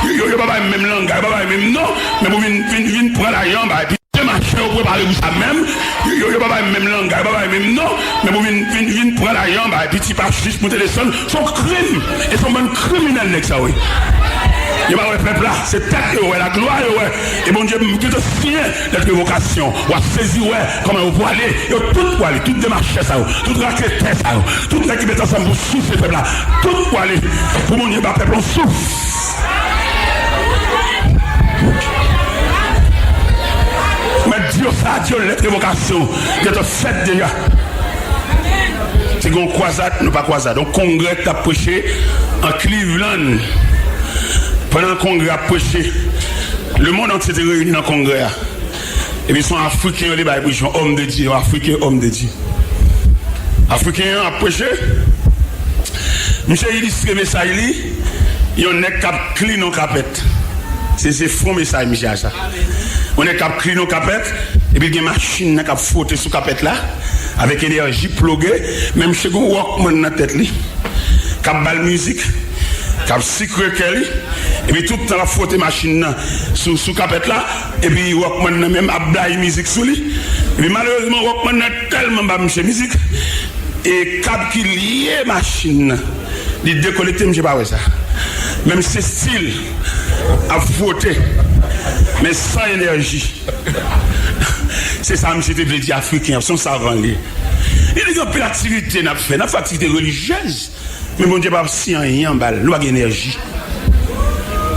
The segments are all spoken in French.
Yo pas même langage, pas même non, mais vous venez prendre l'argent, bah, puis marcher, vous parler pour ça même. Yo pas même langage, pas même non, mais vous venez prendre l'argent, bah, puis tu pas juste pour téléphone, son crime, et son bon criminel, n'est-ce ça, oui. Il va le peuple là, c'est tête, la gloire, et bon Dieu, qui te signe d'être vocation, ou à saisir, comment vous pouvez aller, tout pour aller, tout démarcher ça, tout raqueter ça, tout l'équipe est ensemble pour souffler ce peuple là, tout pour aller, pour mon Dieu, peuple, on souffle. Mais Dieu, ça, Dieu, l'être vocation, Dieu te fait déjà. C'est qu'on croisade, non pas croisade, donc congrès t'a prêché en Cleveland. Pendant le congrès a prêché, le monde entier était réuni dans le congrès. Et puis ils sont africains, les sont hommes de Dieu, africains, hommes de Dieu. Africains a prêché. Monsieur illustré message, il y a un cap clean dans capette. C'est faux message, monsieur. On est cap clean dans capette, et puis il y a une machine qui a frotté sous capette là, avec énergie pluguée, même chez vous, Walkman dans la tête, cap bal musique. Cap secret Kelly et puis tout le temps la frotter machine sous capette là et puis Walkman même ablaye musique sous lui et puis malheureusement Walkman n'a tellement bas monsieur musique et cap qui lié machine il déconnecté monsieur pas ouais ça même c'est style à frotter mais sans énergie c'est ça monsieur te dit africain son savant lui il y a plein d'activités n'a fait activité religieuse. Mais bon Dieu, pas si rien en balle, nous avons énergie.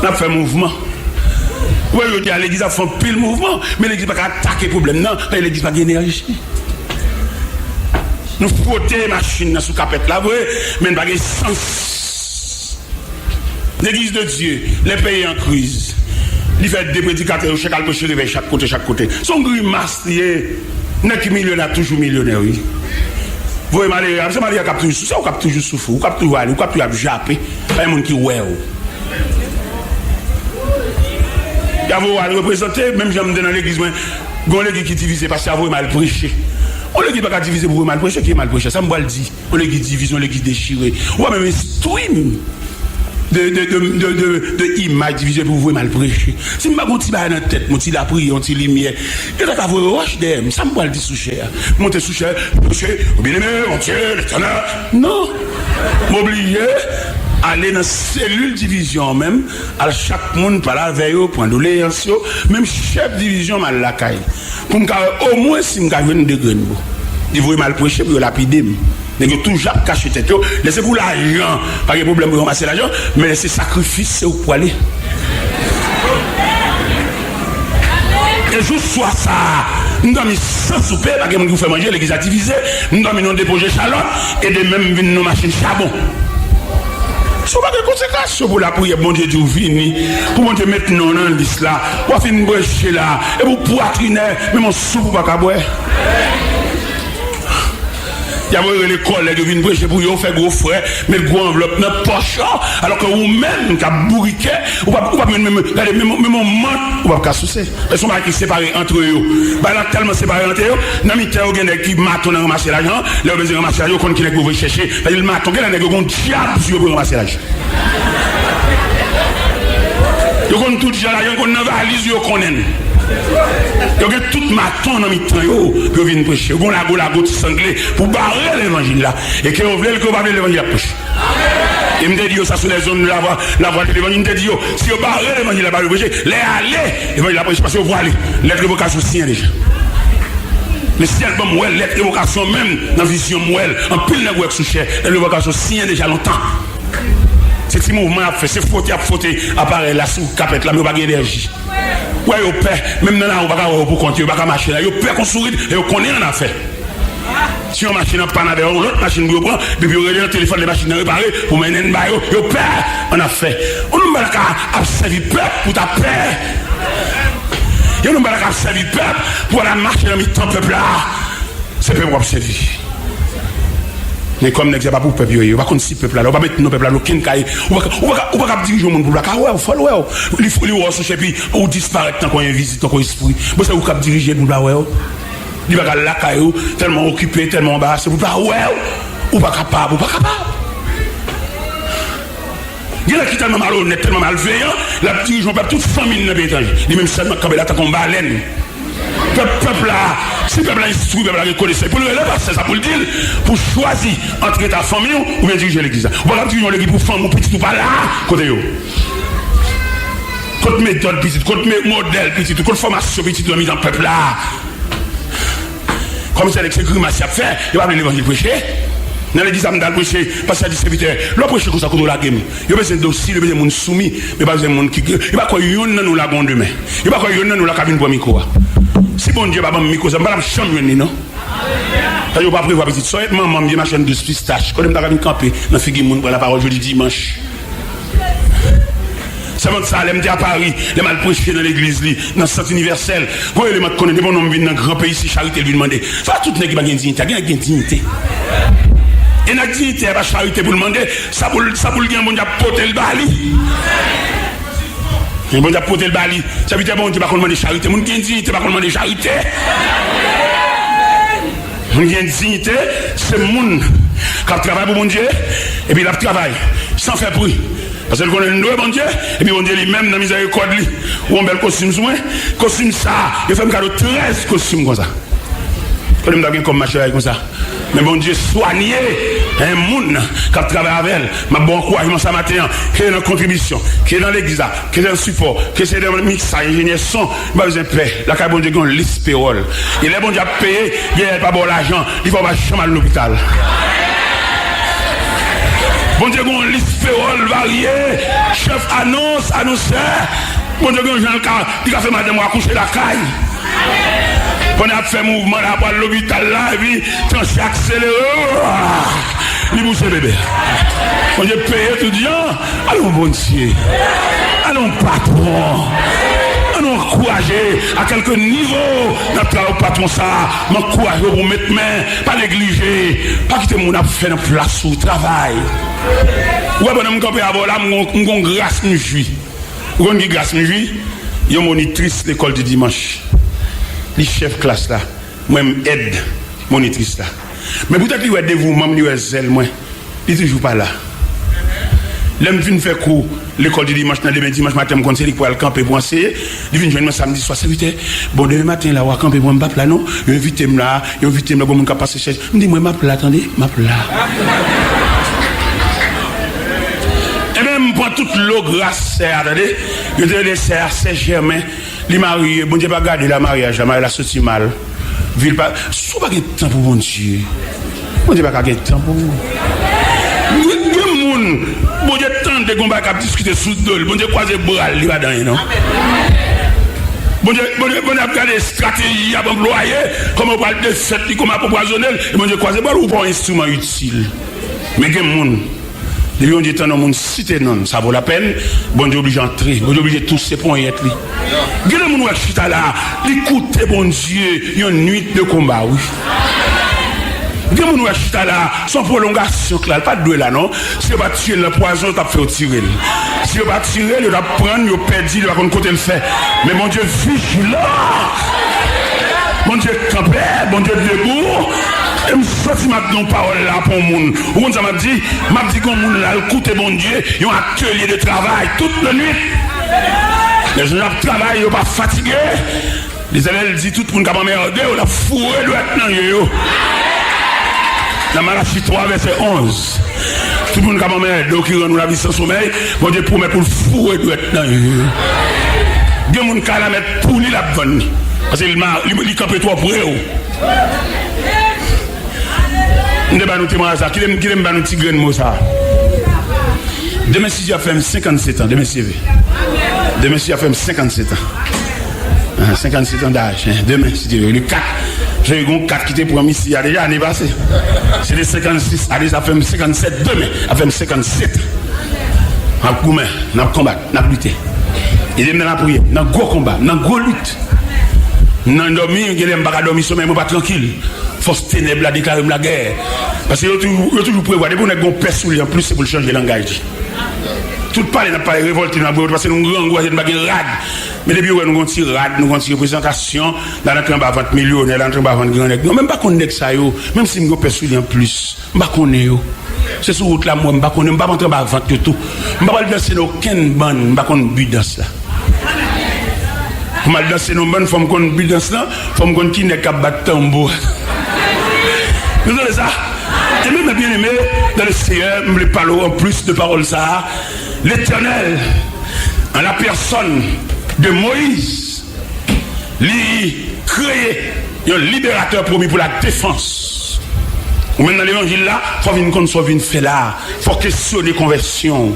Nous avons fait mouvement. Oui, l'église a fait pile mouvement, mais l'église n'a pas attaquer le problème. Non, l'église n'a pas d'énergie. Nous frottons les machines sous capette là, mais nous n'avons pas de sens. L'église de Dieu, les pays en crise. Il fait des prédicateurs, chaque côté. Son grimace, il n'est que millionnaire, toujours millionnaire, oui. Vous voyez, c'est Maria qui a toujours souffert, ou qui a toujours souffert, ou qui a toujours aller, ou qui a toujours jappé. Pas un monde qui ouais. Il y a vous aller représenter, même si je me dis dans l'église, il y a l'église qui divise parce qu'il y a mal prêché. On l'église pas diviser pour mal prêcher, qui est mal prêché. Ça me va le dire. On l'église division, l'église déchirée. Ou même stream de image divisée pour vous mal prêcher. Si je ne me dis pas dans la tête, je la prière, je la lumière, je vais vous roche d'aime. Ça me va le dire sous cher. Monter sous cher, prêcher, bien aimé, mon Dieu, l'éternel. Non. M'oublier, aller dans la cellule division même, à chaque monde par la veille, point de doléance, même chef division mal la caille. Pour me au moins si je gagne de graines. Il faut mal prêcher pour lapider. Vous avez toujours caché tête. Laissez pour l'argent. Pas de problème pour ramasser l'argent, mais laissez sacrifice, c'est où pour aller. Et juste soit ça. Nous avons mis 100 souper, parce que nous faisons manger, l'église a divisé. Nous avons mis nos dépôts chalot et de même venir nos machines charbon. Ce n'est pas de conséquences pour la prière, bon Dieu, vous venez, pour mon Dieu mettre non dans l'islam, pour faire une brèche là, et pour poitriner, mais mon soupe pour pas boire. Il y a les collègues qui viennent prêcher pour eux, faire gros frère, mettre gros enveloppe dans la poche, alors que vous-même, qui avez bourriqué, ou pas même mon manque, ou pas soucier. Ils sont qui séparés entre eux. Bah là, tellement séparés entre eux, dans le temps, il y a qui matent pour ramasser l'argent, les gens qui ramasser l'argent, ils connaissent qui vous chercher. Ils matent, il y a des gens qui diable pour ramasser l'argent. Ils connaissent tout l'argent, ils connaissent la valise, ils connaissent. Il y a tout matin dans le temps pour venir prêcher. Il y a la goutte sanglée pour barrer l'évangile là. Et que vous voulez que vous barrez l'évangile à prêcher. Il me dit ça sur les zones de la voie de l'évangile. Il me dit si vous barrez l'évangile à prêcher, les aller, l'évangile à prêcher parce que vous allez. L'être évocation sien déjà. Mais si elle va mourir, l'être évocation même dans la vision mourir, en pile de sous cher, l'évocation sien déjà longtemps. C'est ce mouvement a fait, c'est fauté apparaît là sous capette là, mais pas d'énergie. Ouais, au père, même dans là, on va pas pour compter, on va pas marcher là. Au père qu'on sourit et on connaît en affaire. Si on machine en panne avec l'autre machine pour prendre, puis on regarde le téléphone, les machines réparées, pour mener une baille, au père, on a fait. On nous met à servir peuple pour ta paix. Et on nous met à servir peuple pour la marche dans le temps peuple là. C'est peuple pour servir. Mais comme nous pas pour le peuple, on va contre si peuple là, on va mettre nos peuples là, aucun cahier, on va pas diriger le monde pour la car, ouais, follow, il faut les voir sur puis ou disparaître tant qu'on y visite, tant qu'on esprit. Moi ça vous cap diriger pour la ouais. Il va la caillou tellement occupé, tellement embarrassé, vous pas ouais, ou pas capable. Il y a qui tellement malhonnête, tellement malveillant, la dirigeant peuple toute famille dans l'étranger. Il même seulement quand il a comme baleine. Peuple là, si peuple là instruit, peuple là reconnaissant, pour le relever, c'est ça pour le dire, pour choisir entre ta famille ou bien diriger l'église. Voilà, diriger l'église pour femme ou petit ou pas là, côté yo. Côté méthode petite, côté modèle petit, côté formation petite, on a mis dans le peuple là. Comme c'est avec ce grimace à faire, il va venir l'évangile prêcher. Dans l'église, on a prêché, parce que c'est serviteur. L'on prêche comme ça, qu'on la game. Il y a besoin d'occil, il y a besoin de monde soumis, mais pas besoin de monde qui. Il n'y a pas quoi, il y a nous la gonde demain. Il n'y a pas quoi, il y a nous la cabine pour micro. Si bon Dieu va me micro, ça ne va pas chambre, non? Ça ne va pas prévoir petite soeur, maman, j'ai ma chaîne de pistache. Quand je vais camper, dans le figuier, pour la parole jeudi dimanche. C'est mon salem à Paris, les mal prêchés dans l'église, dans le centre universel. Quand les gens connaissent, les bons hommes viennent dans le grand pays, si charité lui demander. Ça, tout n'est pas une dignité, il y a une dignité. Et la dignité, la charité pour demander, ça pour le gagner, on a porté le bali. On a porté le bali. Ça veut dire bon Dieu, pas qu'on demande charité. On a une dignité, pas qu'on demande charité. On a une dignité, c'est le monde qui travaille pour mon Dieu, et puis il travaille sans faire bruit. Parce que qu'on est nous, bon Dieu, et puis bon Dieu lui-même dans miséricorde, ou un bel costume, costume ça, il fait un cadeau 13 costumes comme ça. Quand on a comme machin comme ça. Mais bon Dieu, soigner un monde qui travaille avec elle. Ma bon encouragement ce matin, qui est dans la contribution, qui est dans l'église, qui est dans le support, qui est dans le mixage, ingénieur son, il va besoin de paix. La bon Dieu a une liste payroll. Il est bon Dieu à payer, il n'a pas bon l'argent, il faut pas chambre à l'hôpital. Bon Dieu a une liste payroll variée, chef annonceur. Bon Dieu a un gens qui a fait madame à coucher la caille. On a fait mouvement là pour l'hôpital là et puis tranché accéléré. Il bouge bébé. On est payé étudiant. Allons bon Dieu. Allons patron. Allons encourager à quelques niveaux notre patron ça. M'encourager pour mettre main, pas négliger, pas quitter mon a fait dans place où travail. Ouais bon me camper avant là mon grâce me jouit. On dit grâce me jouit. Yo monitrice l'école du dimanche. Les chefs classe là, moi-même aide monitrice là. Mais peut-être qu'il y a des dévouement, il y a zèle, moi, il n'est toujours pas là. L'homme vient faire cours, l'école du dimanche, dimanche matin, je conseille pour aller camper pour enseigner. Il vient joindre samedi soir, serviteur. Bon, demain matin, là, on va camper pour me battre là, non? Il invite là, pour me passer chez. Je dis, moi, je là, attendez, je là. Et même pour toute l'eau grasse, attendez, je dis, les serres, c'est Germain. Les mariés, bon Dieu, pas garder la mariage, la mariage a sorti mal. Ville pas. Si pas de temps pour bon Dieu. Bon Dieu, pas de temps pour vous. Bon Dieu, tant de combats qui discuter sous le bon Dieu, croiser bras, il va dans non? Bon Dieu, a regardé stratégie à employer, comment on parle de fête, comment on empoisonner, et bon Dieu, croiser bras ou pas un instrument utile. Mais il y a des gens. Les gens disent que non, cité non, ça vaut la peine. Bon Dieu obligé d'entrer, bon Dieu obligé de tous ces points y être. Il y a des gens qui sont là, écoutez bon Dieu, il y a une nuit de combat, oui. Il y a des gens qui sont là, sans prolongation, pas de doué là, non. Si vous ne pas tuer le poison, vous avez fait tirer. Si vous ne pas tirer, vous allez prendre, vous perdre, vous allez côté le fait. Mais mon Dieu, vigilant. Mon Dieu, campé, mon Dieu, debout. Et me sorti maintenant parole là pour le monde. Ou ça m'a dit qu'on monde là, écoutez bon Dieu, ils ont un atelier de travail toute la nuit. Les gens qui travaillent, ils ne sont pas fatigués. Les élèves disent tout le monde qui a merdé, on a fourré le maintenant. La Malachie 3, verset 11. Tout le monde qui a merdé, qui rend la vie sans sommeil, bon Dieu promet pour le fourrer le maintenant. Il y a des gens qui la mettre pour lui la bonne. Parce qu'il campe trop pour eux. Qui aime nous petit grain de mot ça? Demain si j'ai fait 57 ans, demain si j'ai fait 57 ans. 57 ans d'âge, demain si tu veux. Le 4, j'ai eu 4 qui étaient pour ici, il y a déjà année passée. C'est les 56, allez, ça fait 57, demain, ça fait 57. On a combattu, on a combattu, on a lutté. Et dans la prière, dans un gros combat, dans une grosse lutte. Dans le dormir, il y a des dormir sommeil, mais pas tranquille. Force ténèbres, déclarer la guerre. Parce que vous toujours prévoir, dès que vous avez un père sous lui, en plus, c'est pour changer le langage. Tout parler n'a pas révolté dans le parce que nous avons un rad. Mais depuis nous avons un petit rad, nous avons une représentation, dans notre train de 20 millionnaires, dans notre train de 20 grands. Non, même pas qu'on est ça, même si nous avons un père sous lui en plus. Je ne sais pas qu'on est. c'est sur route là, moi, je ne vais pas rentrer dans la vente tout. Je ne vais pas danser aucun bande, je ne vais pas but danse là. Pour mal danser dans bonne forme qu'on but dans cela, forme qu'on qui n'est qu'à battre tambour. Vous avez ça? Et même bien aimé dans le Seigneur, je parle en plus de paroles ça. L'Éternel, en la personne de Moïse, lui créé un libérateur promis pour la défense. Ou même dans l'évangile là, il faut venir soit une fait là, il faut questionner conversion,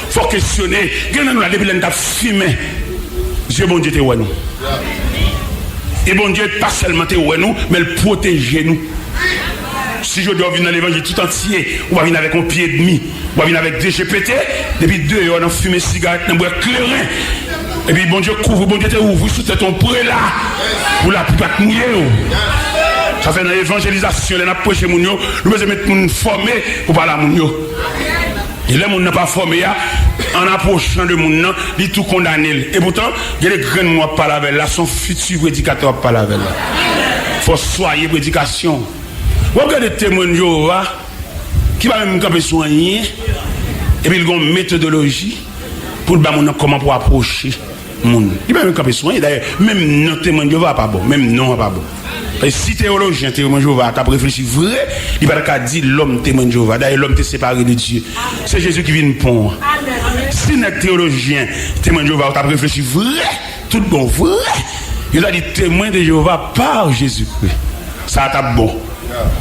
il faut questionner. Quand nous la début de fumée. Dieu bon Dieu te oué nous. Et bon Dieu pas seulement te oué nous, mais il protège nous. Si je dois venir dans l'évangile tout entier, on va venir avec un pied et demi, on va venir avec des GPT, depuis 2 heures on a fumé cigarette, on a boire clairin. Et puis bon Dieu couvre, bon Dieu te ouvre sous ton prêt là, pour la pluie pas mouiller. Ça fait dans l'évangélisation, on a prêché mon yo, nous devons mettre mon formé pour parler à mon yo. Et là, on n'a pas formé, en approchant de mon nom, il tout condamné. Et pourtant, il y a des grains de moi par la veille, là, son futur prédicateur par la veille. Il faut soigner prédication. Vous regardez les témoins de Jéhovah, qui va même camper soigner, et puis il y a une méthodologie pour comment pour approcher le monde. Il va même camper soigner, d'ailleurs, même non témoin de Jéhovah pas bon, même non pas bon. Et si théologien, témoin de Jéhovah, tu as réfléchi vrai, il va pas dire l'homme témoin de Jéhovah. D'ailleurs, l'homme est séparé de Dieu. C'est Jésus qui vient pour. Si notre théologien, témoin de Jéhovah, tu as réfléchi vrai, tout bon vrai, il a dit témoin de Jéhovah par Jésus-Christ. Ça a été bon.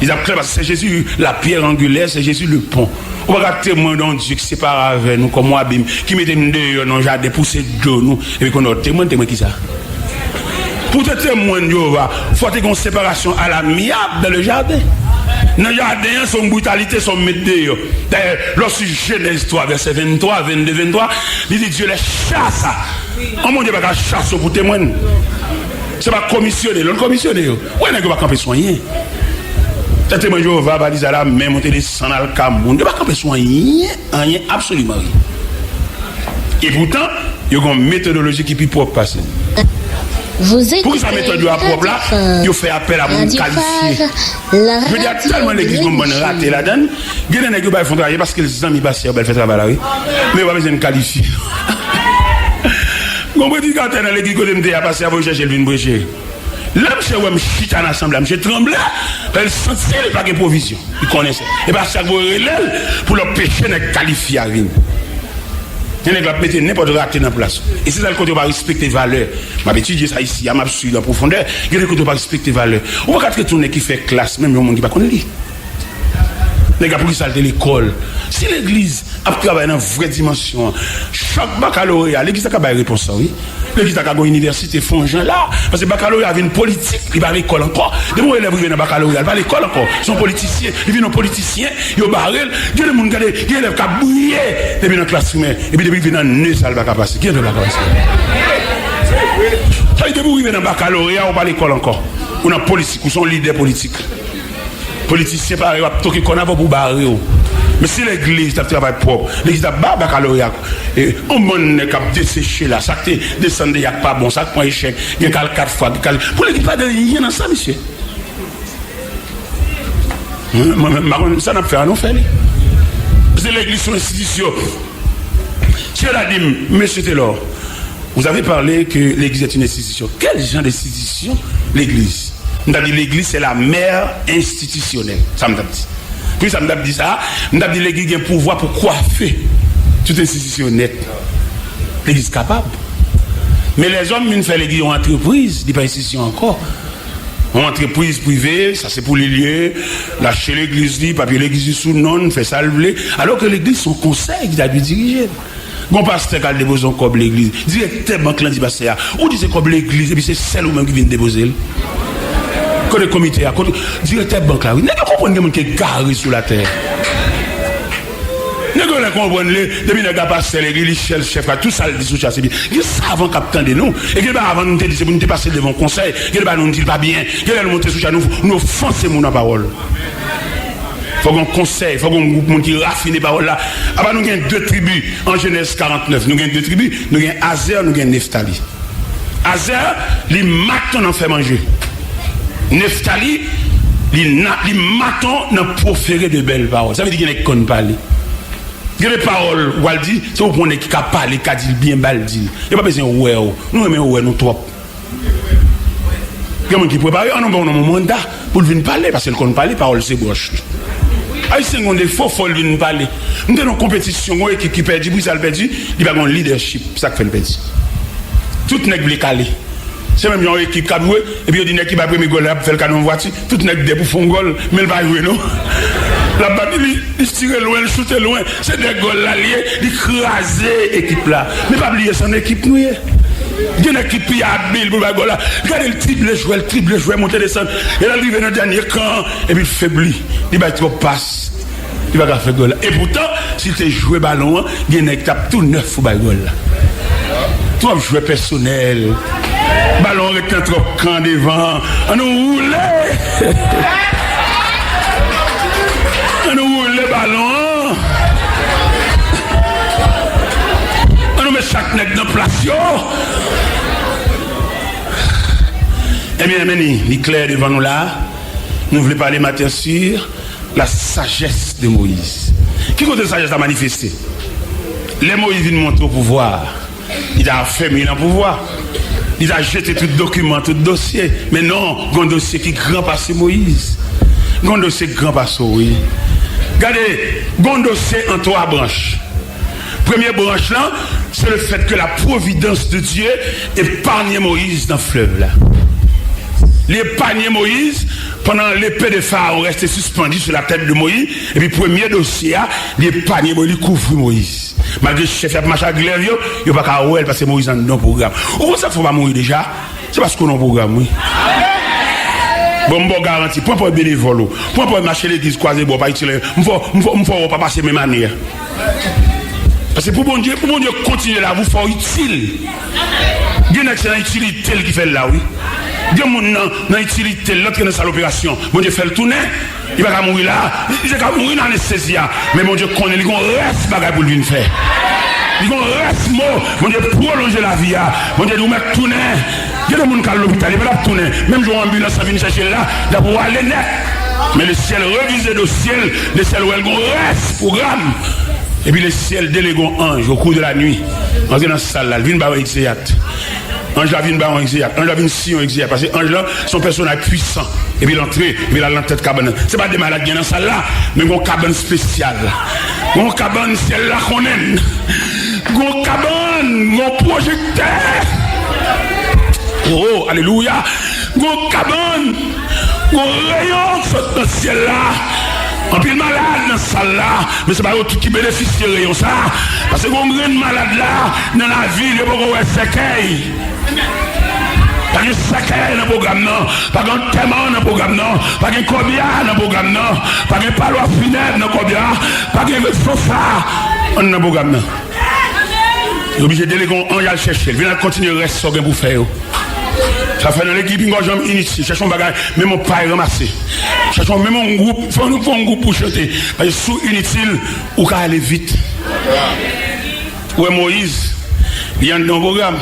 Il a clair parce que c'est Jésus la pierre angulaire, c'est Jésus le pont. On va témoin d'un Dieu qui sépare avec nous comme moi, qui met nous dehors dans le jardin pour se donner nous. Et puis qu'on a témoin qui ça? Pour te témoigner, il faut une séparation à l'amiable dans le jardin. Dans le jardin, son brutalité, son météo. D'ailleurs, lorsque Genèse 3, verset 23, 22, 23, il dit Dieu les chasse. Oh mon Dieu, il va chasser pour témoigner. Ce n'est pas commissionné, l'on commissionné. Où est-ce que va camper soigner? Ce témoin de Jéhovah va dire à la main, monter des sang dans le Cameroun. Il ne va pas camper soigner, rien, absolument rien. Et pourtant, il y a une méthodologie qui est plus propre passer. Pour sa méthode propre là, il fait appel à mon qualifié. Je veux dire, tellement l'église comme bonne raté là-dedans, il y a des gens qui font travailler parce que les amis passent, ils font travail là, oui. Mais on va besoin de qualifier. Vous comprenez quand on est dans l'église, quand on est passé, vous cherchez le vin bréché. Là, je suis chita en assemblée, je tremble, elle sentit le paquet de provision. Il connaissait. Et parce que vous relève pour le péché n'est qualifié à vin. Il y a des gens qui mettent n'importe quoi dans la place. Et c'est ça le côté où on va respecter les valeurs. Je vais étudier ça ici, je vais suivre en profondeur. Il y a des côtés où on va respecter les valeurs. On va tourner qui fait classe, même les gens qui ne connaissent pas. Les gars, pour qui ça de l'école. Si l'église a travaillé dans une vraie dimension, chaque baccalauréat, l'église a une réponse, oui. L'église a une université, font gens là. Parce que le baccalauréat avait une politique, il va à l'école encore. Des gens élèves viennent à baccalauréat, il va à l'école encore. Ils sont politiciens, ils viennent aux politiciens, ils ont barré. Il y a des gens qui élèves qui ont bouillé depuis la classe primaire. Et puis depuis qu'ils viennent dans le nez, ça va passer. Qui est de la classe? Ça, depuis qu'ils viennent dans le baccalauréat, on va à l'école encore. On a politique, on sont leaders politiques. Politiciens pareil, qui connaissent pas pour barrer. Mais si l'église a travail propre, l'église a baccalauréat, et on m'a desséché là, ça te descend, il n'y a pas bon, ça prend échec, il y a 4 fois. Pour l'église, pas de rien dans ça, monsieur. Ça n'a pas fait à nous faire. C'est l'église, son institution. Si elle a dit, monsieur Taylor, vous avez parlé que l'église est une institution. Quel genre d'institution l'église? On a dit l'église c'est la mère institutionnelle. Ça me dit. Puis ça me dit ça. On a dit l'église a un pouvoir pour coiffer toute institution nette. L'église capable. Mais les hommes, ils font l'église en entreprise, ils ne pas institution encore. En entreprise privée, ça c'est pour les lieux. Lâcher l'église, papier l'église sous non, fait salver. Alors que l'église, son conseil qui a dû diriger. Bon pasteur qui a déposé un cob l'église. Directement, quand dit pasteur, ou dit c'est comme l'église, et puis c'est celle ou même qui vient déposer. Le comité, directeur banque là, oui. N'est-ce pas comprendre qui est garé sur la terre? N'est-ce pas comprendre depuis le gars passe l'église, le chef, tout ça, le dit sous chasse. Il savent avant capitaine de nous. Et qu'il va avant nous dire, c'est pour nous passer devant le conseil. Qu'il va nous dire pas bien. Qu'il va nous monter sous chasse, nous offenser mon parole. Il faut qu'on conseille, il faut qu'on groupe qui raffine les paroles là. Avant nous avons 2 tribus en Genèse 49. Nous avons 2 tribus. Nous avons Azer, nous avons Nephtali. Azer, les matons en fait manger. Nephtali, les matons n'ont proféré de belles paroles. Ça veut dire qu'il n'y a qu'on parler. Il y a des paroles, où elle dit, c'est au point qui a parlé, qui a dit bien, bal dit. Il n'y a pas besoin de ouais, nous aimons ouais, nous trop. Il y a des gens qui préparent, on a un mandat pour venir parler, parce qu'elle compte parler, parole c'est broche. Haïtien ont des faux folles venir parler. Nous avons une compétition, une équipe qui perd, Bruxelles perdu, il va avoir un leadership, c'est ça qui fait le perdre. Tout n'est pas calé. C'est même une équipe qui a joué, et puis il y a une équipe qui a pris le goal, fait le canon voiture, tout n'est pas pour faire un goal, mais il va jouer, non? La balle, il se tire loin, il shoot loin, c'est des goals là, il écrase l'équipe là. Mais pas oublier son équipe, nous. Il y a une équipe qui a habile pour le goal là. Regardez le triple jouer, monter, descendre. Il arrive dans le dernier camp, et puis il faiblit. Il va trop passe. Il va faire goal là. Et pourtant, s'il te joue ballon, il y a une équipe tout neuf pour le goal là. Tout un joueur personnel. Ballon avec trop camp devant. On nous roule. On nous roule le ballon. On nous met chaque nec dans place. Eh bien, il est clair devant nous là. Nous voulons parler matin sur la sagesse de Moïse. Qui compte la sagesse à manifester? Les Moïse viennent montrer au pouvoir. Il a fermé le pouvoir. Il a jeté tout document, tout dossier. Mais non, il y a un dossier qui est grand passé Moïse. Il y a un dossier grand passé, oui. Regardez, il y a un dossier en 3 branches. Première branche là, c'est le fait que la providence de Dieu épargne Moïse dans le fleuve là. L'épargne Moïse, pendant l'épée de Pharaon restait suspendue sur la tête de Moïse. Et puis, premier dossier, l'épargne Moïse, il couvre Moïse. Malgré le chef, il a marché à glaive, il n'y a pas qu'à ouer parce que Moïse est dans le programme. Où ça, il ne faut pas mourir déjà? C'est parce qu'on a un programme, oui. Bon, garantie, point pour bénévole, point pour marcher l'église croisée, bon, pas utile. Il ne faut pas passer mes manières. Parce que pour bon Dieu continuer là, vous faut utile. Il y a une excellente utilité qui fait là, oui. Il y a une utilité, l'autre qui est dans l'opération. Bon Dieu fait le tourner, il va pas mourir là, il va pas mourir dans l'anesthésie. Mais bon Dieu connaît, il reste bagaille pour lui faire. Il reste mot, bon Dieu prolonger la vie. Bon Dieu nous mettre tourner. Il y a des gens qui sont à l'hôpital, ils veulent tourner. Même si ambulance vient chercher là, d'abord aller net. Mais le ciel révisé de ciel, le ciel où elle reste programme. Et puis le ciel délégue un ange au cours de la nuit. On est dans cette salle là, il vient par Exéat. Ange là vient par Exéat. Ange là vient si on Exéat. Parce que ange là, son personnage puissant. Et puis l'entrée, et puis la tête cabane. Ce n'est pas des malades qui sont dans cette salle là, mais une cabane spéciale. Une cabane ciel là qu'on aime. Une cabane, un projecteur. Oh, alléluia. Une cabane, un rayon dans le ciel là. En pile malade dans cette salle là, mais c'est pas tout qui bénéficie de rayon ça. Parce que quand on est malade là, dans la ville, il n'y a pas de séquelles. Pas de séquelles dans le programme, non. Pas de témoin dans le programme, non. Pas de cobia dans le programme, non. Pas de palois funèbre dans le cobia. Pas de sofa dans le programme, non. Il est obligé de déléguer on y a le chercher. Il vient continuer le reste sur pour faire. Ça fait dans l'équipe, nous avons initié. Cherchons bagage, même mon pas ramassé. Cherchons même un groupe, il faut un groupe pour chanter. Parce que sous inutile, ou qu'à aller vite. Ouais, Moïse, il y a un programme.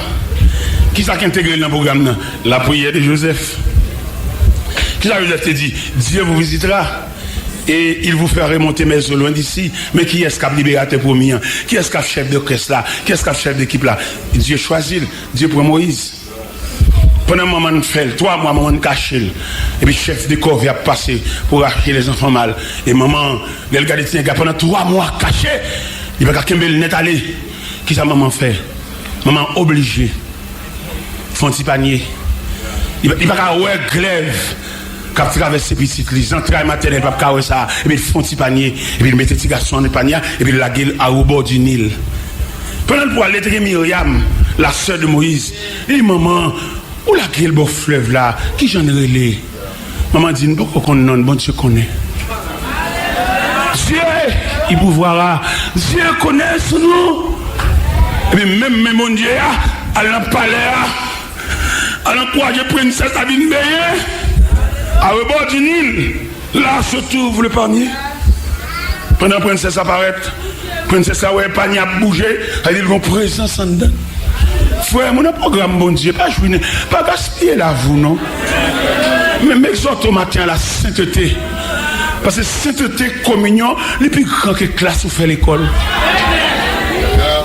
Qui ça qui intègre dans le programme? La prière de Joseph. Qui ça Joseph te dit? Dieu vous visitera. Et il vous fera remonter mes eaux loin d'ici. Mais qui est-ce qui a libérateur pour moi? Qui est-ce qui a chef de caisse là? Qui est-ce qui a chef d'équipe là? Dieu choisit. Dieu pour Moïse. Pendant un moment de fait, 3 mois, maman caché. Et puis, chef de corps vient passer pour acheter les enfants mal. Et maman, elle regarde pendant 3 mois caché. Il va qu'à le net aller. Qui ça maman fait? Maman obligée. Font petit panier. Il va qu'à ouais glaive. Quand tu traverses ces petites, les entrailles maternelles, pas qu'à ça. Et puis, ils font petit panier. Et puis, ils mettent petit garçon dans le panier. Et puis, la gueule au bord du Nil. Pendant le poids, lettre Myriam, la sœur de Moïse. Et maman, où la gueule beau fleuve là, qui j'en ai relé? Maman dit, pourquoi qu'on non, bon Dieu connaît. Dieu, il pouvoira. Dieu connaît son nom. Et puis même mon Dieu, à l'en palais, à l'en quoi j'ai princesse à venir veiller, à rebord du Nil, là se trouve le panier. Pendant que la princesse apparaît, la princesse a le panier a bougé, elle dit, ils vont présence en dedans. Frère, mon programme, bon Dieu, pas gaspiller la vous, non? Mais m'exhorte au matin à la sainteté. Parce que sainteté, communion, les plus grands que classe où fait l'école.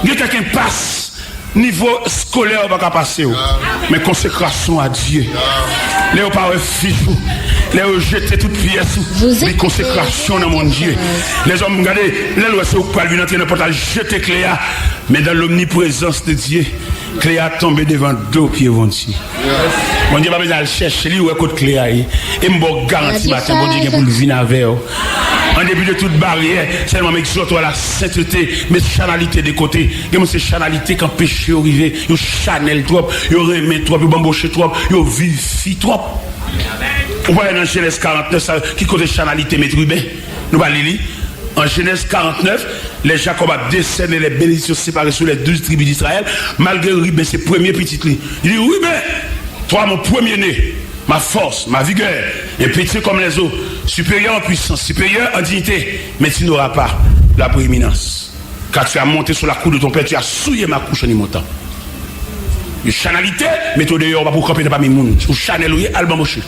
Il y a quelqu'un qui passe, niveau scolaire, on va pas passer. Mais consécration à Dieu. Les pas fifou. Les jeter toute pièce. Les consécrations dans mon Dieu. Les hommes, regardez, les lois sont pas lui entrer n'importe jeter Cléa. Mais dans l'omniprésence de Dieu, Cléa tombé devant deux pieds vont Dieu. Mon Dieu, va chercher lui où est côté Cléa. Et me garantit matin, mon Dieu, pour le venir avec eux. En début de toute barrière, seulement m'exhorte à la sainteté, mais chanalité de côté. Et moi, c'est chanalité quand péché arrivé, yo chanel trop, yo remet trop, yo bamboché trop, yo vivifie trop. Vous voyez dans Genèse 49, ça, qui côté chanalité, mais Ruben, nous allons lire. En Genèse 49, les Jacob a décerné les bénédictions séparées sur les 12 tribus d'Israël, malgré Ruben, ses premiers petits lits. Il dit, Ruben, toi, mon premier-né, ma force, ma vigueur, et petit comme les eaux, supérieur en puissance, supérieur en dignité, mais tu n'auras pas la prééminence. Car tu as monté sur la cour de ton père, tu as souillé ma couche en y montant. Une chanalité, mais tu dehors, pas pour camper, pas mes mouns. Ou Chanel, ou Alban Moché.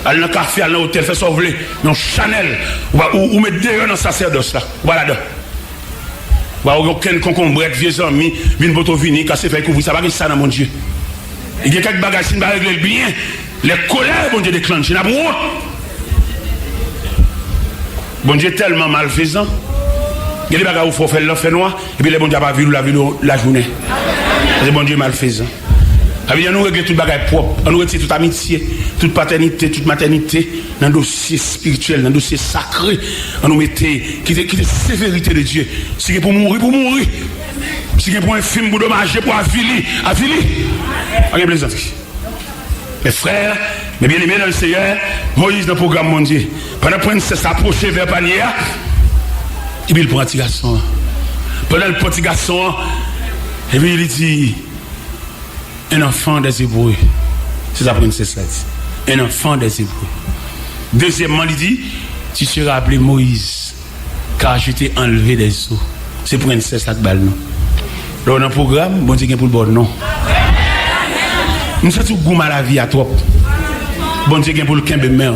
Aller dans le café, aller dans l'hôtel, faire ça, vous voulez. Non, Chanel, ou mettre dehors dans le sacerdoce là. Voilà, là. Ou aucun concombre, vieux amis, vine boto vini, casser, faire couvrir, ça va ça dans mon Dieu. Il y a quelques bagages qui ne vont régler bien. Les colères, bon Dieu, déclenchent. Il y a honte. Bon Dieu est tellement malfaisant. Il y a des bagages où il faut faire l'enfer noir, et puis les bon Dieu n'a pas vu la journée. C'est bon Dieu malfaisant. Il nous régler tout le bagage propre. On nous retire toute amitié, toute paternité, toute maternité dans le dossier spirituel, dans le dossier sacré. On nous mettait qui est sévérité de Dieu. Si c'est pour mourir, pour mourir. Si c'est pour un film, pour dommager, pour aviler. Regardez les enfants. Mes frères, mes bien-aimés dans le Seigneur, Moïse dans le programme mon Dieu. Pendant que le prince s'approcher vers panier, et puis il prend un petit garçon. Pendant le petit garçon, et puis il dit, un enfant des Hébreux. C'est la princesse là dit. Un enfant des Hébreux. Deuxièmement, il dit, tu seras appelé Moïse, car je t'ai enlevé des eaux. C'est princesse là de balle, non. Là, dans le programme, bon Dieu, pour le bon non. Nous sommes tous goût à la vie à toi. Bon Dieu, pour le quimbe mère.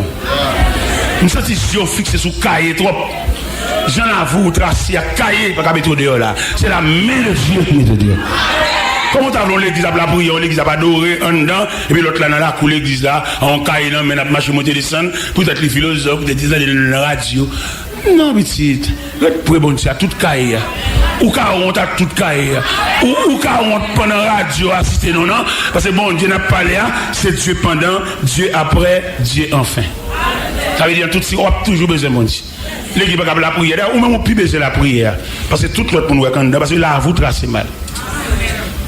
Nous sommes tous yeux fixés sur le cahier trop. J'en avoue, tracé à cahier, pas qu'à mettre dehors là. C'est la main de Dieu qui met dehors. Comment t'as vu l'église à la prière, l'église à adoré en dedans, et puis l'autre là dans la cour l'église là, en cahier là, mais n'a marché monter descendre, peut-être les philosophes, peut-être des la radio. Non, petite, pour bon Dieu, à toute cahier. Ou qu'à honte à toute cahier. Ou qu'à honte pendant la radio assister non, non, parce que bon Dieu n'a pas parlé, c'est Dieu pendant, Dieu après, Dieu enfin. Ça veut dire tout si on a toujours besoin de mon Dieu. L'église va la prière, ou même on peut besoin de la prière, parce que tout l'autre pour nous est parce que là vous tracez mal.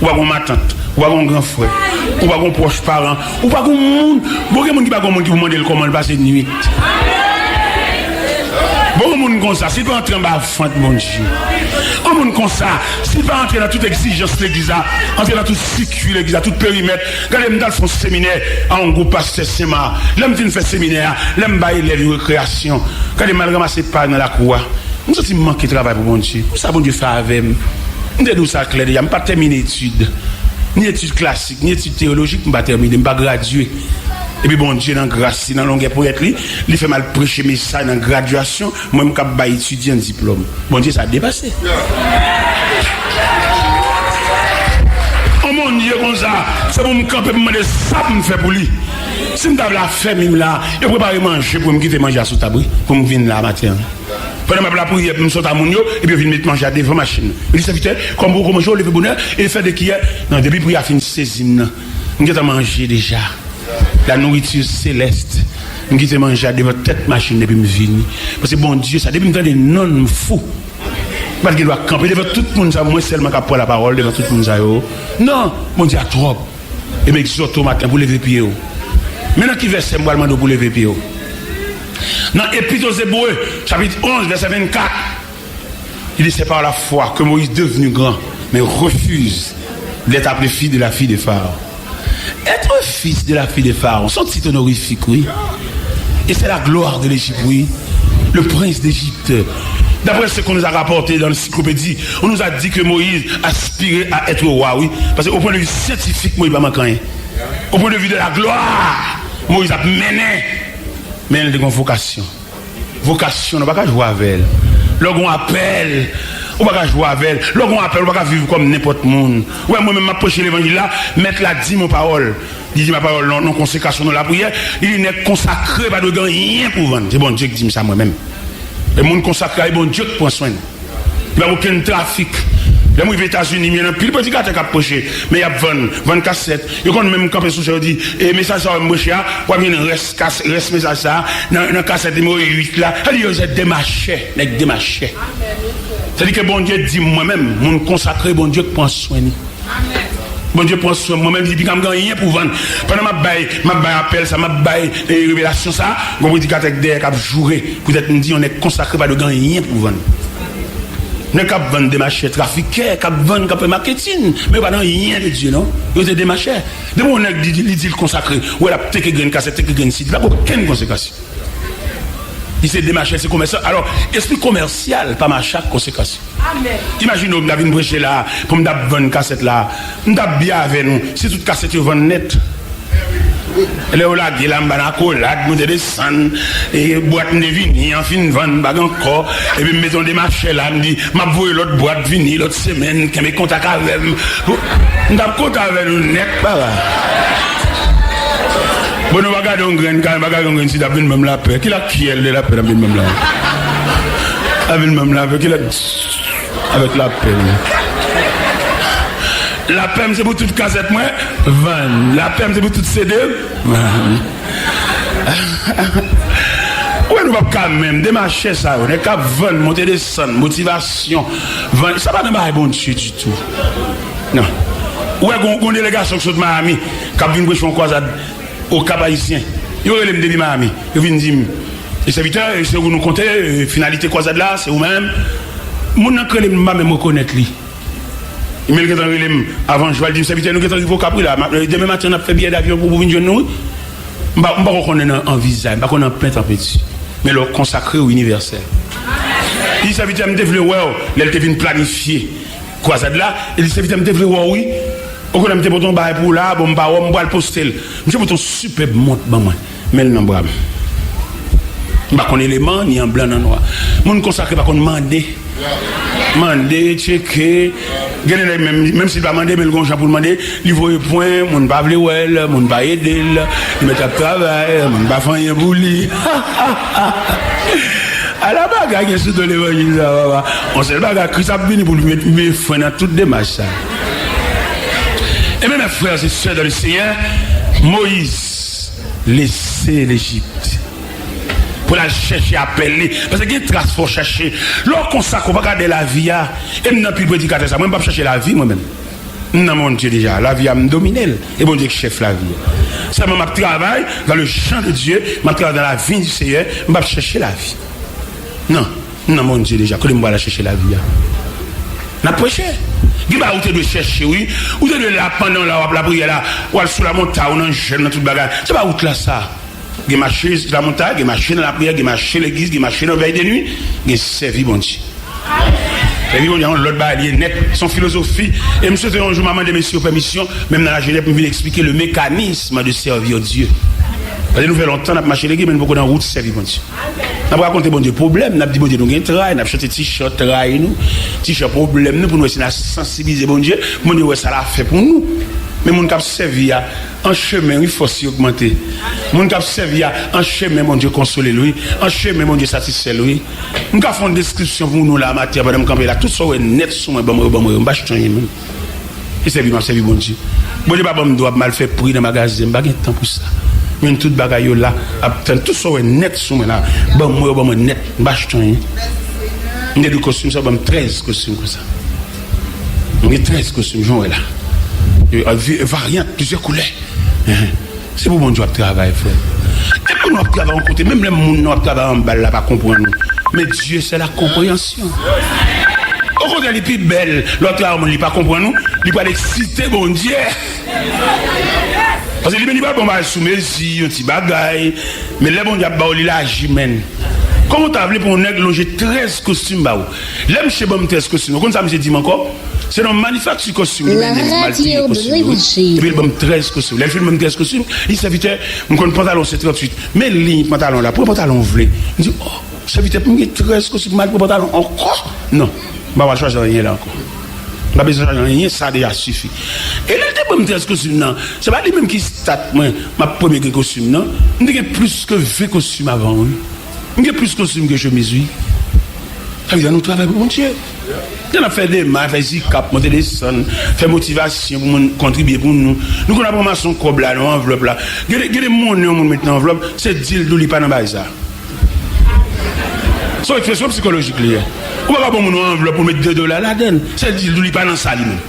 Ou pas ma tante, ou pas un grand frère, ou pas un proche parent, ou pas un monde, bon monde qui pas un monde qui vous demande comment il passe une nuit. Bon monde comme ça, s'il pas entrer en bas fente mon Dieu. Un monde comme ça, s'il pas entrer dans toute exigence de l'église, entrer dans toute circuit l'église, tout périmètre. Regardez dans son séminaire, en groupe pasteur Sema, l'homme qui fait séminaire, l'homme bailler les récréation. Regardez mal ramasser pas dans la cour. Nous sommes manqué de travail pour mon Dieu. Pour ça bon Dieu fait avec moi. Je ne sais pas, je n'ai pas terminé l'étude, ni études classiques, ni études théologiques, je n'ai pas terminé, je n'ai pas gradué. Et puis bon Dieu, dans la grâce, dans la longueur pour être lui, il fait mal prêcher mes ça dans la graduation, moi je ne vais étudier un diplôme. Bon Dieu, ça a dépassé. Oh mon Dieu, comme ça, c'est pour me camper, pour me demander ça pour me faire pour lui. Si je la fait, même là, je prépare manger pour me quitter manger à sous-tabri, pour me venir là matin. Pendant ma prière, je me saute à mon yo, et puis je viens manger à devant la machine. Il dit, serviteur, comme vous mangez, le bonheur, et il fait de qui est. Non, depuis que je finis saisir, je vais manger déjà. La nourriture céleste. Je vais manger à devant cette machine depuis que je viens. Parce que bon Dieu, ça, depuis que je me dis, non, je me fous. Parce qu'il doit camper devant tout le monde, moi seulement qui prend la parole devant tout le monde. Non, mon Dieu, a trop. Et m'exhorte au matin pour lever pied. Maintenant, qui verset moi demande pour lever pied? Dans l'Épître aux Hébreux, chapitre 11, verset 24, il dit c'est par la foi que Moïse devenu grand, mais refuse d'être appelé fils de la fille de Pharaon. Être fils de la fille de Pharaon, son titre honorifique, oui. Et c'est la gloire de l'Égypte, oui. Le prince d'Égypte. D'après ce qu'on nous a rapporté dans l'encyclopédie, on nous a dit que Moïse aspirait à être roi, oui. Parce qu'au point de vue scientifique, Moïse n'est pas manquant. Au point de vue de la gloire, Moïse a mené. Mais il a une vocation. Vocation, on ne va pas jouer avec elle. Lorsqu'on appelle, on ne va pas jouer avec elle. Lorsqu'on appelle, on ne va pas vivre comme n'importe monde. Ouais, moi-même, m'approcher l'évangile là, mettre la dit mon parole. Dit ma parole, non consécration dans la prière. Il n'est consacré, pas de rien pour vendre. C'est bon Dieu qui dit ça moi-même. Le monde consacré, c'est bon Dieu qui prend soin. Il n'y a aucun trafic. Les gens aux États-Unis, il y a un pile petit gars qui a approché, mais il y a 20 cassettes. Il y a même campé sous dit, et message ça, moi, cher, pour venir reste message ça, dans cassette numéro 8 là, il y a des marchés, des marchés. C'est-à-dire que bon Dieu dit moi-même, mon consacré, bon Dieu prend soin. Bon Dieu prend soin moi-même, il dit qu'il n'y a rien pour vendre. Pendant ma baille appel, ça m'a baille révélation ça, bon prédicateur qui a joué, peut-être nous dit on est consacré pas de rien pour vendre. Ne cap vendre des marchés trafiqués, cap vendre cap marketing, mais pas dans rien de Dieu non. Ils ont des marchés. De mon dit consacré, ou la peut-être que gagne cassette, que gagne site, là aucune conséquence. Il s'est démarché, c'est commercial. Alors, esprit commercial, pas ma chaque conséquence. Amen. Imagine, on a vu prêcher là, pour me vendre une cassette là, on a bien avec nous, si toute cassette est vendue net. Là, on a dit, là, on a collade, on a des sangs, et boîte de vinyle, en fin de vente, bag encore, et puis mettons des marchés là, on dit, m'a voué l'autre boîte vinyle, l'autre semaine, qui me contacte avec nous. On a contact avec nous net, pas là. Bon, nous regardons un grain, quand nous regardons un grain, si tu as vu même la paix, qui a qui est la paix, la même là. Avec même la paix, qui a avec la paix. La paix, c'est pour toute cassette, moi, 20. La paix, c'est pour toute CD. Ouais, nous va quand même démarcher ça, on est qu'à 20, monter des sons, motivation, 20, ça va pas bon Dieu du tout. Non. Ouais, une délégation qui sont de Miami, qui a vu une question croisade au Cap Haïtien. Ils ont eu le début Miami. Ils viennent dire, les serviteurs, c'est où nous comptez, finalité croisade là, c'est vous-même. Mon n'a que les même reconnaître lui. Il m'a dit avant je vais dire serviteur nous qui arrivé au Capri là, demain matin on a fait billet d'avion pour venir nous. On va reconnaître en visage, on va connaître en plein temps petit. Mais le consacré au universel. Il serviteur me développe ouais, elle était venu planifier croisade là, et il serviteur me développe oui. On connaît pour ton bail pour là, bon bah on va le poster. Monsieur pour ton superbe montre maman, mais le nom brave. Pas qu'on élément ni en blanc ni en noir. Mon consacré pas qu'on demander checker même s'il va demander mais le gonja pour demander il voit point mon pas vle well mon pas aider il met à travail mon pas faire rien pour lui à la bagarre sur de l'évangile on sait bagarre Christ a venu pour lui mettre fin dans toute démarche ça. Et même mes frères et sœurs dans le Seigneur, Moïse laissait l'Égypte pour la chercher, appeler. Parce qu'il y a une trace pour chercher. Lorsqu'on s'accorde, on va regarder la vie, et je n'ai plus prédicateur ça. Moi, je ne vais pas chercher la vie moi-même. Non, mon Dieu, déjà, la vie a me dominé. Et bon Dieu qui chef la vie. Ça, je travaille dans le champ de Dieu, je travaille dans la vie du Seigneur, je ne vais pas chercher la vie. Non, mon Dieu, déjà, que je vais chercher la vie. On a prêché. Qui va où de chercher, oui, ou de là pendant la prière là, ou sous la montagne, on en gêne dans toute bagarre. C'est pas où là ça. Qui marché sur la montagne, qui marché dans la prière, qui marché l'église, qui marché dans la veille de nuit, qui servi bon Dieu. Servi bon Dieu, l'autre bail est net, son philosophie. Et monsieur, un jour, maman de messieurs, permission, même dans la Genève, pour venir expliquer le mécanisme de servir Dieu. Parce que nous faisons longtemps, nous avons marché l'église, mais nous avons dans la route servir bon Dieu. Nous avons raconté bon Dieu problème, nous avons dit bon Dieu nous avons travail, nous avons chanté t-shirt travail nous, t-shirt problème nous pour nous essayer de sensibiliser bon Dieu, bon Dieu ouais ça l'a fait pour nous. Mais mon cap servi en chemin il faut s'y augmenter. Mon cap servi en chemin mon Dieu consoler lui, en chemin mon Dieu satisfaire lui. Nous avons fait une description pour nous là matière pendant camper là tout ça est net sur moi bon pas changer même. Et servi bon Dieu. Bon Dieu pas bon doit mal faire prix dans magasin, pas de temps pour ça. Mais toute bagaille là, tout ça est net sur moi là. Bon moi net, pas changer. On a des costumes ça bon 13 costumes comme ça. On a 13 costumes genre là. Variantes, plusieurs couleurs. C'est pour mon Dieu de travail, frère. Et pour nous travailler en côté, même les gens qui travaillent en bas là, pas comprendre. Mais Dieu, c'est la compréhension. Au contraire, les plus belles, l'autre là, on ne pas comprendre, il va l'exciter, bon Dieu. Parce que il va bon mal sous mes yeux, un petit bagaille. Mais les bon Dieu, il a agimène. Comment tu as voulu pour un nègre loger 13 costumes? L'aime chez bon 13 costumes. Comment ça me dit encore? C'est dans manufacture costume. La radio de l'évangile. Et puis, il 13 costumes. Les films, 13 costumes. Il serviteur, mon pantalon, c'est 38. Mais ligne pantalon là, pour le pantalon vlé. Il dit, oh, serviteur, pour 13 costumes, mal pour le pantalon encore. Non, je ne vais pas changer rien là encore. Je n'ai pas besoin de changer rien, ça déjà suffit. Et là, il y a 13 costumes, non. Ce n'est pas lui-même qui start, moi, ma première costume, non. Il y a plus que 20 costumes avant, oui. Il y a plus de costumes que chemise, oui. Ça veut dire, nous travaillons pour mon Dieu. On a fait des mains, fait zikap, monter des sons, faire motivation pour nous contribuer pour nous. Nous, on a vraiment son cob là, dans l'enveloppe là. Il y a des monnaies on met dans l'enveloppe, c'est deal d'où il pas dans le ça. C'est une expression psychologique. On va pas pour mon enveloppe pour mettre $2 là-dedans. C'est deal d'où il pas dans ça lui-même.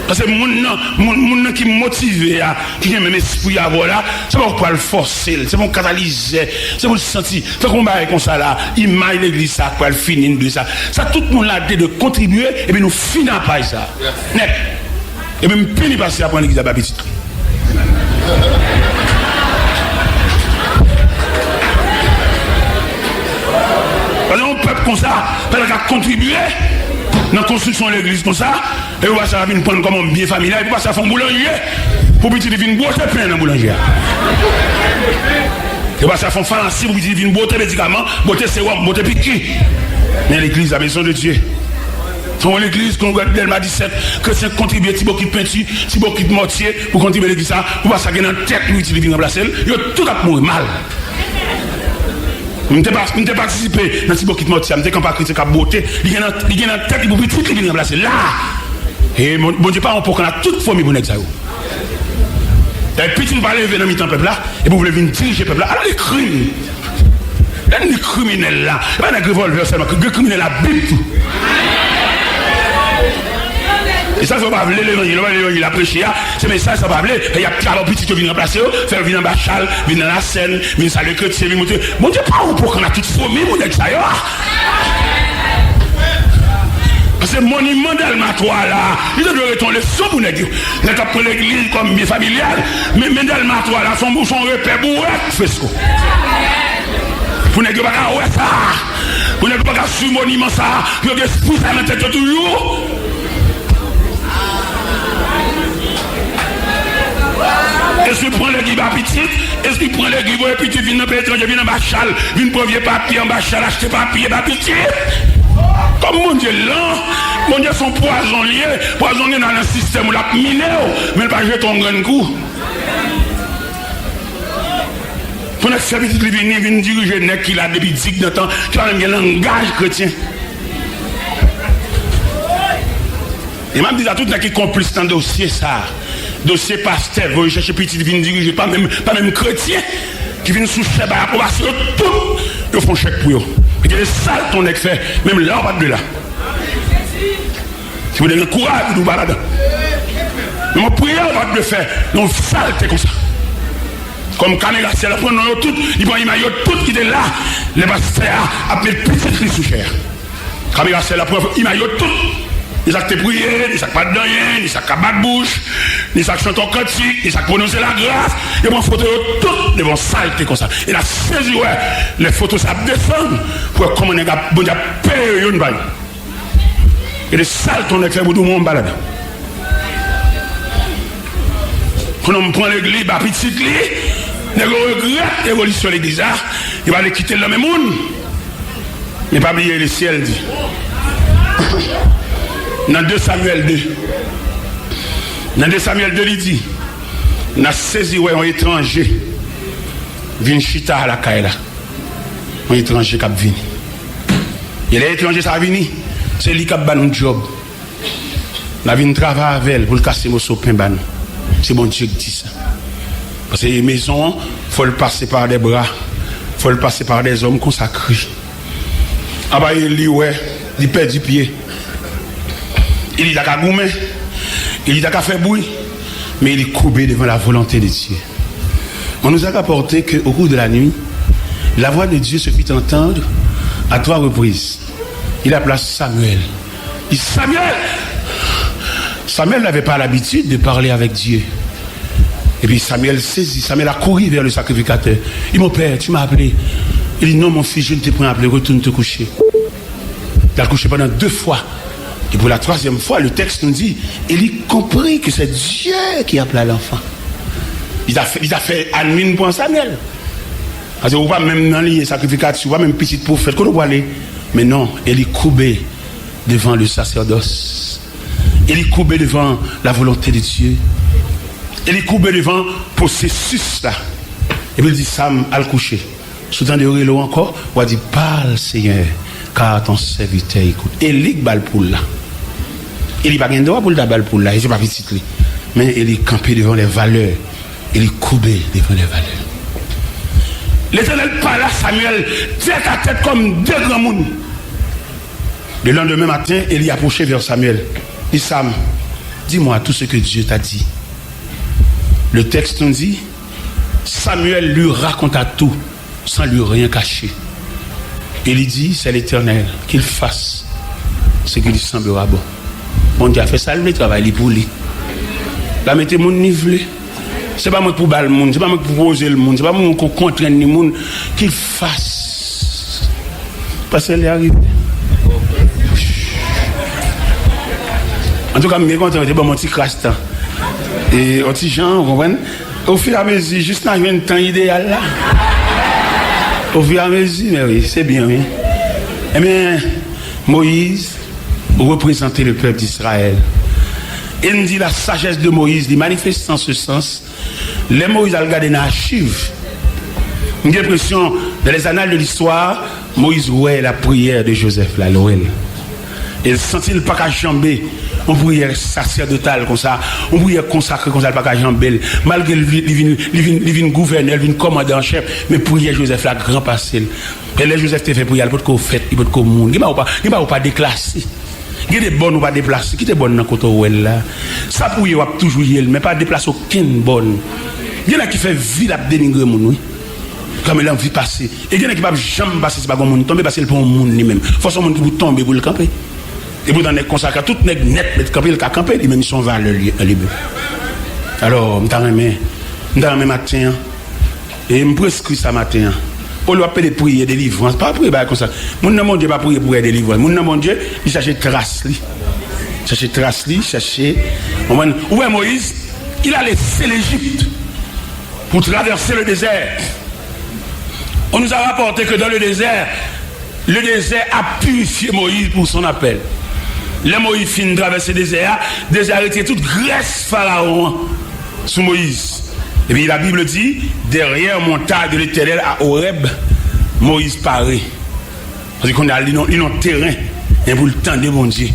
Parce que mon qui motive, qui a même esprit à voir là, c'est pour le forcer, c'est pour catalyser, c'est pour le sentir. Fait qu'on va comme ça là, il maille l'église ça, pour le finir de ça. Ça, tout le monde a dit de contribuer, et puis nous finissons par ça. Net. Et même plus passer à prendre l'église à Babiti. Parce qu'on peuple comme ça, parce qu'on a contribué dans la construction de l'église comme ça, et on va ça venir prendre comme un bien familial, et puis ça fait un boulanger, pour petit venir boire pain dans le boulanger. Et puis ça fait un pharmacie, pour petit venir boire médicaments, boire sérum, boire piqui. Mais l'église, la maison de Dieu. Dans l'église, congrès Delma 17, chrétiens contribuent, petit beaucoup de peinture, petit beaucoup de mortier, pour contribuer à l'église, pour pas ça qu'il y a dans la tête, pour venir remplacer, il y a tout à mourir mal. Je n'ai pas participé dans ce qui m'a dit, je n'ai pas critiqué la beauté, il y a une tête qui est petit qui vient remplacer là. Et mon Dieu, pas pour qu'on a toute famille pour nous. Et puis tu ne vas lever dans le peuple là, et vous voulez venir diriger le peuple là. Alors les crimes, les criminels là, pas un revolver seulement, les criminels là, bip tout. Et ça, ça va pas l'évangile, a prêché, c'est mais ça va pas il y a alors petit qui vient remplacer, faire venir dans la chale, venir dans la scène, venir saluer que tu venir monter. Mon Dieu, pas pour qu'on a toute famille, mon Dieu, ça y est. Parce que mon monument d'Almatoire là, il doit retourner son pour nous dire. Nous avons pris l'église comme bien familiale, mais d'Almatoire là, son repère bourré, fresco. Pour ne pas ouais ça, pour ne pas sur monument ça, pour que l'esprit ça dans la tête toujours. Est-ce qu'il prend les guides à petit? Est-ce qu'il prend les guides à petit? Vient dans le pays étranger, vient dans ma chale, vient premier papier en bas chale, acheter papier à petit? Comme mon Dieu là, mon Dieu son poisonnier dans le système où la miné, mais il va jeter ton grand coup. Pour notre service de venir diriger nec qui a depuis 10 ans, qui a un langage chrétien. Et m'a dit à tout le monde qui complice dans le dossier ça. Dossier pasteur, vous cherchez petit vin diriger, pas même chrétien, qui viennent sous chèque par approbation, tout, ils font chèque pour eux. Et que les sales ton nec fait, même là, on va de là. Si vous avez le courage, vous nous baladez. Mais mon prière, on va le faire, non, saleté comme ça. Comme caméra, c'est la première, tout, ils prennent l'image, tout qui est là, les pasteurs appellent petit Christ sous chair. Caméra, c'est la première, image, tout. Ni ça te prier, ni ça pas de rien, ni ça pas de bouche, ni ça chante en cantique, ni ça prononcer la grâce. Et mon photo tout devant saleté comme ça. Et la saisi ouais, les photos ça descend pour comment on a bon Dieu payer une balle. Et les sales ton fait pour tout le monde balade. Quand on prend l'église, bah petit lit, on regrette l'évolution de l'église, il va aller quitter le même monde. Mais pas oublier le ciel dit. Dans 2 Samuel 2, il dit, on a saisi un étranger, vient chita à la caille là. Un étranger qui a venu. Et l'étranger ça a venu, c'est lui qui a ban un job. On a venu travailler avec elle pour le casser mon sopin ban. C'est bon Dieu qui dit ça. Parce que les maisons, il faut le passer par des bras, il faut le passer par des hommes consacrés. Ah bah il perd du pied. Il dit qu'à goumer, il dit qu'à faire bruit, mais il est courbé devant la volonté de Dieu. On nous a rapporté qu'au cours de la nuit, la voix de Dieu se fit entendre à 3 reprises. Il appela Samuel. Il dit Samuel! Samuel n'avait pas l'habitude de parler avec Dieu. Et puis Samuel saisit, Samuel a couru vers le sacrificateur. Il dit mon père, tu m'as appelé. Il dit non mon fils, je ne t'ai pas appelé, retourne te coucher. Il a couché pendant 2 fois. Et pour la troisième fois, le texte nous dit, Élie comprit que c'est Dieu qui appela l'enfant. Il a fait admin pour Samuel. Parce que vous pas même dans les sacrificateurs, vous pas même petit prophète, qu'on doit aller. Mais non, Élie courbé devant le sacerdoce. Élie courbé devant la volonté de Dieu. Élie courbé devant le processus là. Et puis il dit, Sam, à le coucher. Soudain de l'eau encore, on dit, parle Seigneur, car ton serviteur écoute. Élie bal pour là. Élie pas gain droit pour le bal pour là, il n'est pas petit. Mais Élie campé devant les valeurs. Élie courbé devant les valeurs. L'Éternel parle à Samuel, tête à tête comme deux grands mondes. Le lendemain matin, Élie approchait vers Samuel. Il dit, Sam, dis-moi tout ce que Dieu t'a dit. Le texte nous dit, Samuel lui raconta tout, sans lui rien cacher. Il dit, c'est l'Éternel, qu'il fasse ce qui lui semblera bon. Bon Dieu a fait ça, le travail pour lui. La mettez mon nivelé. C'est pas moi pour baller le monde, c'est pas moi pour poser le monde, c'est pas moi pour contraindre le monde, qu'il fasse. Parce qu'elle est arrivée. En tout cas, je suis content de mon petit crastan. Et au petit Jean, vous comprenez? Au fur et à mesure, juste dans un temps idéal là. Au fur et à mesure, mais oui, c'est bien, oui. Eh bien, Moïse représentait le peuple d'Israël. Il nous dit la sagesse de Moïse, il manifeste en ce sens. Les Moïse a regardé dans l'archive. J'ai l'impression, dans les annales de l'histoire, Moïse voyait la prière de Joseph, la Noël. Il sentit le pas qu'à jamber. On prière sacerdotale comme ça, on prière consacrée comme ça, le pas qu'à jamber. Malgré le vin gouverneur, le vin commandant en chef, mais prière Joseph la grand passé. Et là, Joseph te fait prier, il peut qu'on fait, il peut qu'on monde. Il ne va pas déclasser. Il y a des bonnes ou pas déplacer. Qui est bonne dans le côté où elle là? Ça pour y avoir toujours y mais pas déplacer aucune bonne. Il y en a qui fait vie à dénigrer mon oui. Comme il a envie de passer. Et il y en a qui ne peuvent jamais passer, c'est pas comme monde tomber parce qu'il pour un monde lui-même. Il faut son monde qui vous tombe pour le camper. Et vous dans les consacrés, tout n'est net, mais camper le camper, il même son valeur libre. Alors, je t'en matin, et je me prescris ça matin. On lui appelle prier délivrance, pas prier comme ça. Mon Dieu pas prier pour délivrance. Mon Dieu, il cherche trace li. Chercher. Ouais, Moïse, il a laissé l'Égypte pour traverser le désert. On nous a rapporté que dans le désert a purifié Moïse pour son appel. Les Moïse fin traverser le désert était toute graisse pharaon sous Moïse. Et puis la Bible dit, derrière montagne de l'Éternel à Horeb, Moïse paraît. Parce qu'on a un terrain, et pour le temps de bon Dieu.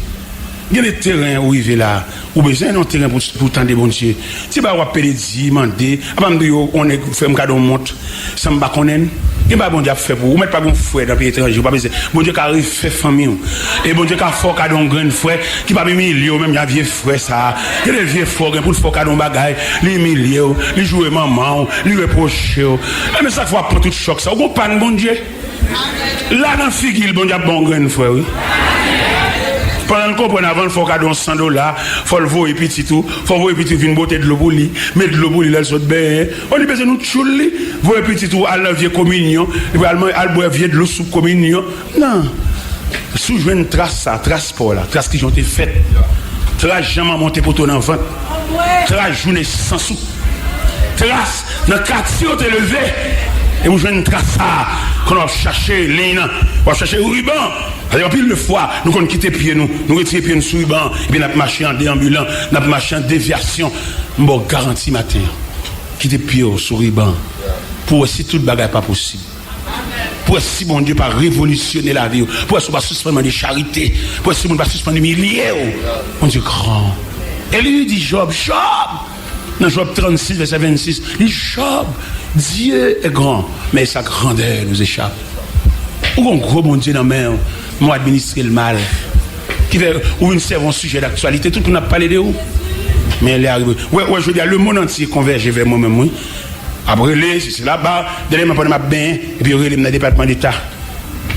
Il y a des terrains où il est là, ou besoin d'un terrain pour le temps de bon Dieu. Si vous avez dit, demander, on est fait un cadeau monte, ça me bat qu'on aime. Il n'y a pas bon Dieu fait pour vous, mettez pas bon frère dans le pays étranger, pas besoin. Bon Dieu qui a fait famille, et bon Dieu qui a fait cadeau un grand frère, qui pas million, même il y a vieux frère ça. Il y a des vieux frères pour faire cadeau bagaille, les millions, les jouer maman, les reprocher. Mais ça faut prendre tout choc ça. Vous comprenez bon Dieu? Là dans figure, bon Dieu a bon grand frère, oui. Pendant qu'on prend avant, il faut cadeau $100, il faut le voir et petit tout, il faut voir et petit une beauté de l'eau pour lui, mettre de l'eau pour lui, là, il bien. On lui besoin de nous chouler, voir et petit tout, à la vieille communion, et puis à boire vieille de l'eau sous communion. Non. Sous je une trace ça, trace pour là, trace qui ont été faites. Trace jamais monté pour ton enfant. Trace journée sans sous. Trace dans le quartier où tu es levé. Et vous jouez une trace ça, qu'on va chercher l'un, on va chercher le ruban. Alors, pile de fois, nous avons quitté pied, nous retirons pied sous ruban, et puis nous avons marché en déambulant, nous avons marché en déviation. Bon, garantie matin, quitter pied sous ruban, pour aussi tout le bagage pas possible. Pour si mon Dieu pas révolutionner la vie, pour si pas suspendre des charités, pour si mon pas suspendre des milliers, mon Dieu grand. Et lui dit Job, dans Job 36, verset 26, il dit Job, Dieu est grand, mais sa grandeur nous échappe. Ou un gros bon Dieu dans la main, moi administrer le mal, qui fait ou une servant sujet d'actualité, tout le monde a parlé de où. Mais elle est arrivée. Ouais, je veux dire, le monde entier converge vers moi-même, oui. Après, c'est là-bas, derrière ma bonne bain, et puis il y a le département d'État.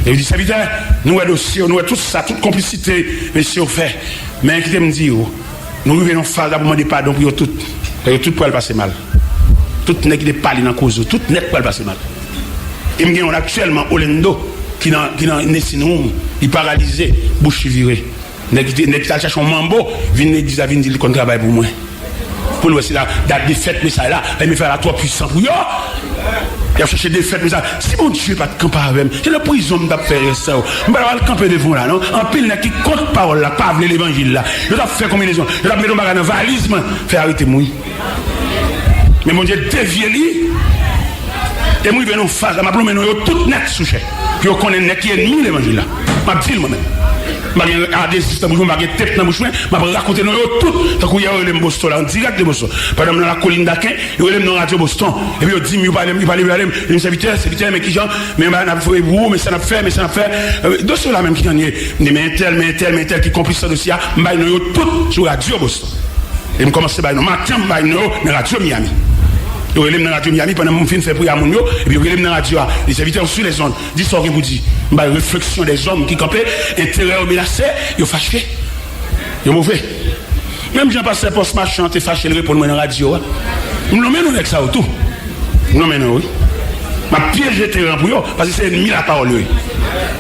Et il dit, ça veut dire, nous avons dossier, nous avons tout ça, toute complicité, mais si on fait. Mais qui me dit, nous revenons faire là pour demander pardon pour tout. Tout peut passer mal. Tout n'est qui parle dans la cause, tout n'est pas passer mal. Et nous actuellement Olendo qui dans Nessinou, il paralysé, bouche virée. N'est qui cherche un mambo, vient l'église vient dire qu'on travaille pour moi. Pour nous c'est la date des fêtes mais ça là, il me fait la trop puissant pour yo. Il a cherché des fêtes mais ça, si mon Dieu pas de camper avec, c'est la prison m'a faire ça. On va le camper devant là non, en pile qui compte parole là, pas l'évangile là. Je dois faire combinaison, je dois mettre dans bagage dans valise, faire arrêter moi. Mais mon Dieu dévier lui. Et moi, je vais nous faire, je vais nous tout net sujet. Puis on connaît net qui est ennemi l'évangile là. Je vais dire moi-même. Je vais regarder le système, je vais regarder la tête dans la bouche, je vais raconter nous tout. Tant qu'il y a eu le Boston là, en direct de Boston. Par exemple, dans la colline d'Aquin, il y a eu dans la radio Boston. Et puis il dit, il parle, il serviteur, mais qui genre, mais on a fait, mais ça n'a fait, mais ça n'a fait. Dossier là même qui gagne, mais tel, qui compris ce dossier, je vais nous tout sur la radio Boston. Et je commence à nous matin, je vais nous dans la radio Miami. Je vais dans la radio Miami pendant mon film fait pour Yamounio, et puis je vais dans la radio, les serviteurs sur les zones. Dis ce que vous dites. La réflexion des hommes qui campaient, intérêt au menacé, ils sont fâchés. Ils sont mauvais. Même Jean-Pasteur Post-Machin, tu es fâché, il répond dans la radio. Nous nous menons avec ça autour. Nous nous menons, oui. Ma piège de terrain pour eux, parce que c'est ennemi la parole.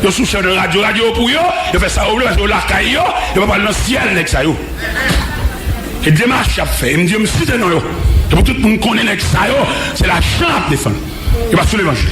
Ils sont sous de radio pour eux, ils font ça au lieu, parce que la caillou, ils vont parler dans le ciel avec ça. Et démarche à faire, ils me disent, je me suis dit non. Et pour tout le monde connaît avec ça, c'est la chante de défendre. Et pas sous l'évangile.